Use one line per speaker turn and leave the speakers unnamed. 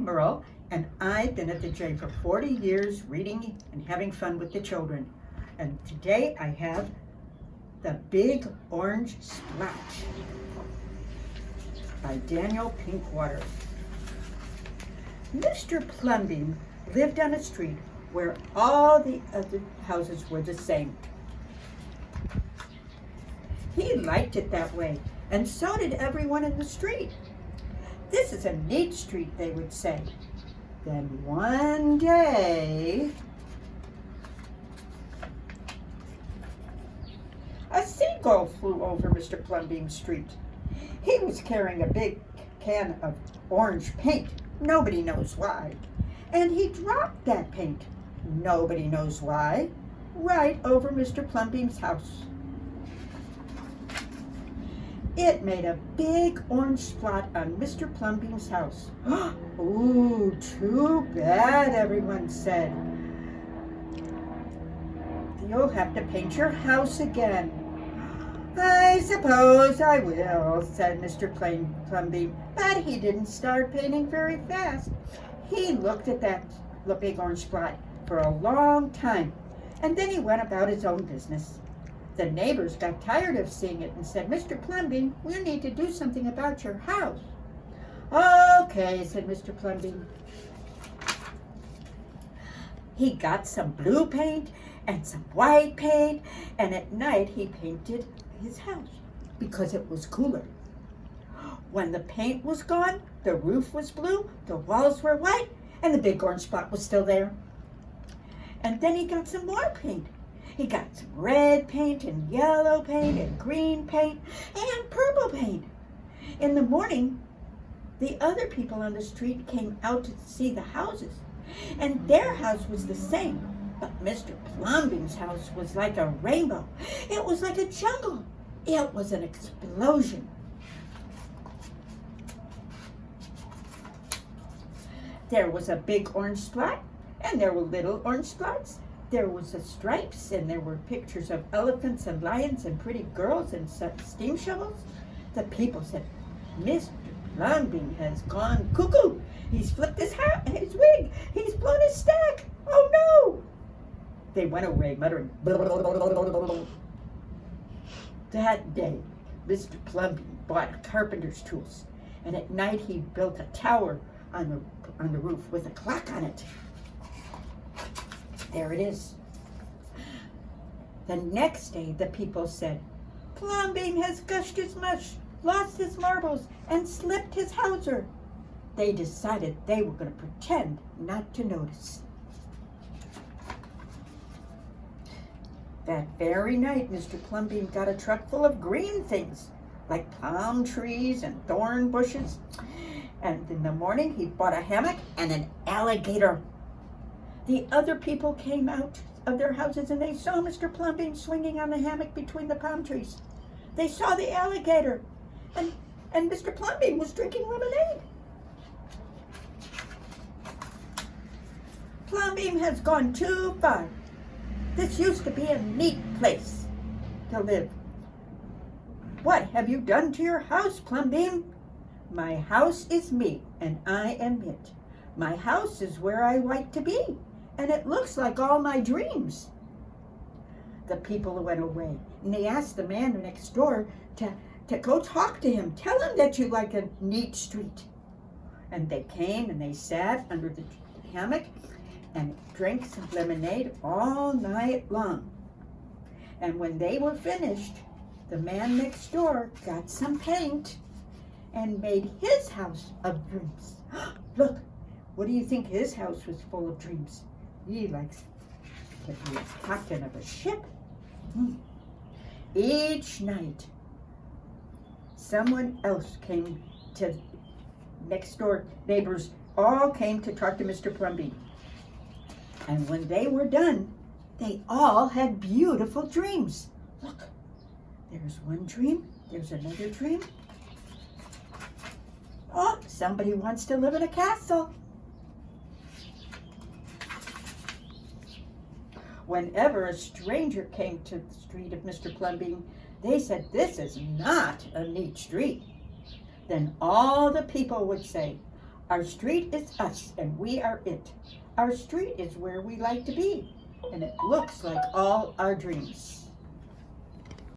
Merle, and I've been at the J for 40 years reading and having fun with the children. And today I have the Big Orange Splot by Daniel Pinkwater. Mr. Plumbeam lived on a street where all the other houses were the same. He liked it that way, and so did everyone in the street. This is a neat street, they would say. Then one day, a seagull flew over Mr. Plumbeam's street. He was carrying a big can of orange paint. Nobody knows why. And he dropped that paint. Nobody knows why. Right over Mr. Plumbeam's house. It made a big orange spot on Mr. Plumbeam's house. Ooh, too bad, everyone said. You'll have to paint your house again. I suppose I will, said Mr. Plumbeam, but he didn't start painting very fast. He looked at that big orange spot for a long time, and then he went about his own business. The neighbors got tired of seeing it and said, Mr. Plumbeam, we need to do something about your house. Okay, said Mr. Plumbeam. He got some blue paint and some white paint, and at night he painted his house because it was cooler. When the paint was gone, the roof was blue, the walls were white, and the big orange spot was still there. And then he got some more paint. He got some red paint and yellow paint and green paint and purple paint. In the morning, the other people on the street came out to see the houses, and their house was the same. But Mr. Plumbeam's house was like a rainbow. It was like a jungle. It was an explosion. There was a big orange spot, and there were little orange spots. There was the stripes, and there were pictures of elephants and lions and pretty girls and steam shovels. The people said, Mr. Plumbeam has gone cuckoo. He's flipped his wig. He's blown his stack. Oh no! They went away muttering, blah, blah, blah, blah, blah, blah. That day, Mr. Plumbeam bought carpenter's tools, and at night he built a tower on the roof with a clock on it. There it is. The next day, the people said, Plumbeam has gushed his mush, lost his marbles, and slipped his hawser. They decided they were going to pretend not to notice. That very night, Mr. Plumbeam got a truck full of green things, like palm trees and thorn bushes. And in the morning, he bought a hammock and an alligator. The other people came out of their houses and they saw Mr. Plumbeam swinging on the hammock between the palm trees. They saw the alligator, and Mr. Plumbeam was drinking lemonade. Plumbeam has gone too far. This used to be a neat place to live. What have you done to your house, Plumbeam? My house is me, and I am it. My house is where I like to be, and it looks like all my dreams. The people went away, and they asked the man next door to go talk to him. Tell him that you like a neat street. And they came and they sat under the hammock and drank some lemonade all night long. And when they were finished, the man next door got some paint and made his house of dreams. Look, what do you think his house was full of dreams? He likes to be a captain of a ship. Each night, someone else came to next door. Neighbors all came to talk to Mr. Plumbeam. And when they were done, they all had beautiful dreams. Look, there's one dream, there's another dream. Oh, somebody wants to live in a castle. Whenever a stranger came to the street of Mr. Plumbeam, they said, this is not a neat street. Then all the people would say, Our street is us, and we are it. Our street is where we like to be, and it looks like all our dreams.